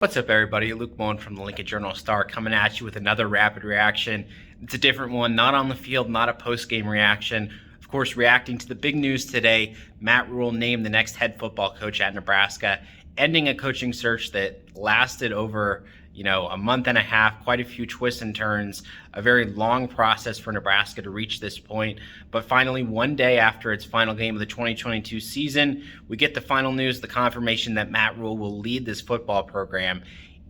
What's up, everybody? Luke Moen from the Lincoln Journal-Star coming at you with another rapid reaction. It's a different one, not on the field, not a post-game reaction. Of course, reacting to the big news today, Matt Rhule named the next head football coach at Nebraska, ending a coaching search that lasted over a month and a half, quite a few twists and turns, a very long process for Nebraska to reach this point. But finally, one day after its final game of the 2022 season, we get the final news, the confirmation that Matt Rhule will lead this football program.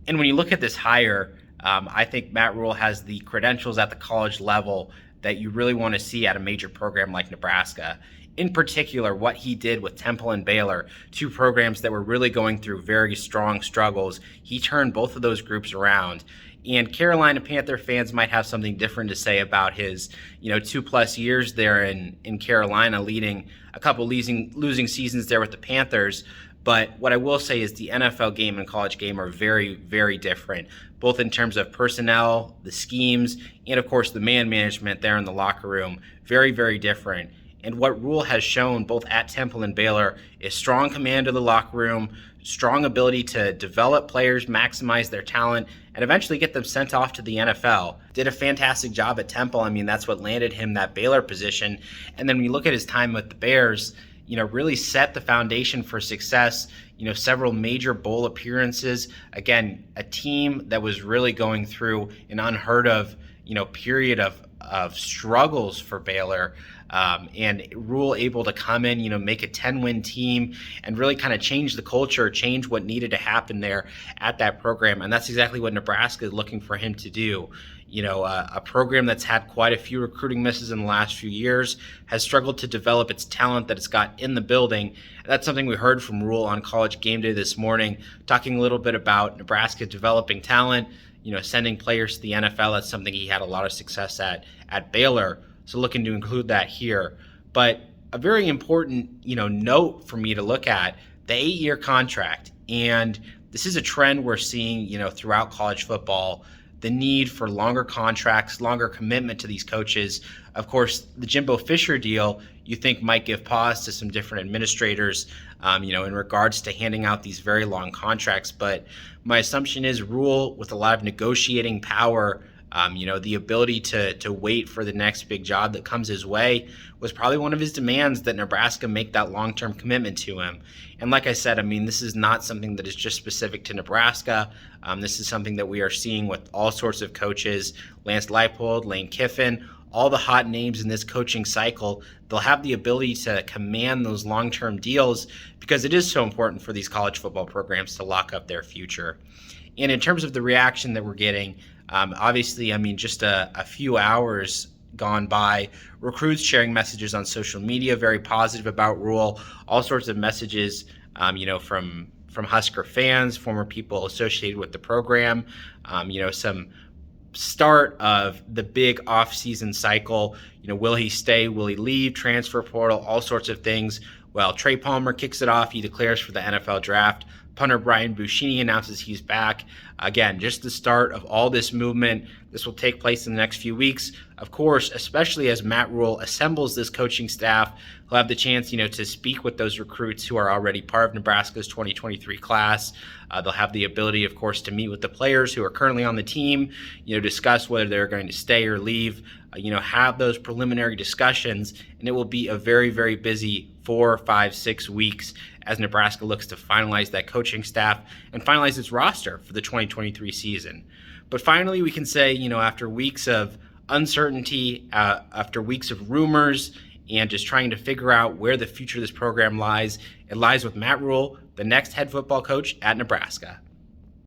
And when you look at this hire, I think Matt Rhule has the credentials at the college level that you really want to see at a major program like Nebraska. In particular, what he did with Temple and Baylor, two programs that were really going through very strong struggles. He turned both of those groups around. And Carolina Panther fans might have something different to say about his, 2+ years there in Carolina, leading a couple losing seasons there with the Panthers. But what I will say is the NFL game and college game are very, very different, both in terms of personnel, the schemes, and of course the man management there in the locker room. Very, very different. And what Rhule has shown both at Temple and Baylor is strong command of the locker room, strong ability to develop players, maximize their talent, and eventually get them sent off to the NFL. Did a fantastic job at Temple. I mean, that's what landed him that Baylor position. And then when you look at his time with the Bears, really set the foundation for success, several major bowl appearances. Again, a team that was really going through an unheard of, period of struggles for Baylor. And Rhule able to come in, make a 10-win team and really kind of change the culture, change what needed to happen there at that program. And that's exactly what Nebraska is looking for him to do. A program that's had quite a few recruiting misses in the last few years, has struggled to develop its talent that it's got in the building. And that's something we heard from Rhule on College Game Day this morning, talking a little bit about Nebraska developing talent, sending players to the NFL. That's something he had a lot of success at Baylor. So looking to include that here. But a very important, note for me to look at, the 8-year contract. And this is a trend we're seeing, throughout college football, the need for longer contracts, longer commitment to these coaches. Of course, the Jimbo Fisher deal, you think might give pause to some different administrators, in regards to handing out these very long contracts. But my assumption is Rhule, with a lot of negotiating power, the ability to wait for the next big job that comes his way, was probably one of his demands that Nebraska make that long-term commitment to him. And like I said, this is not something that is just specific to Nebraska. This is something that we are seeing with all sorts of coaches, Lance Leipold, Lane Kiffin, all the hot names in this coaching cycle. They'll have the ability to command those long-term deals because it is so important for these college football programs to lock up their future. And in terms of the reaction that we're getting, obviously, just a few hours gone by, recruits sharing messages on social media, very positive about Rhule, all sorts of messages, from Husker fans, former people associated with the program, some start of the big off-season cycle. Will he stay? Will he leave? Transfer portal, all sorts of things. Well, Trey Palmer kicks it off. He declares for the NFL draft. Punter Brian Buschini announces he's back. Again, just the start of all this movement. This will take place in the next few weeks. Of course, especially as Matt Rhule assembles this coaching staff, he'll have the chance, to speak with those recruits who are already part of Nebraska's 2023 class. They'll have the ability, of course, to meet with the players who are currently on the team, discuss whether they're going to stay or leave, have those preliminary discussions. And it will be a very, very busy 4, 5, 6 weeks as Nebraska looks to finalize that coaching staff and finalize its roster for the 2023 season. But finally, we can say, after weeks of uncertainty, after weeks of rumors, and just trying to figure out where the future of this program lies, it lies with Matt Rhule, the next head football coach at Nebraska.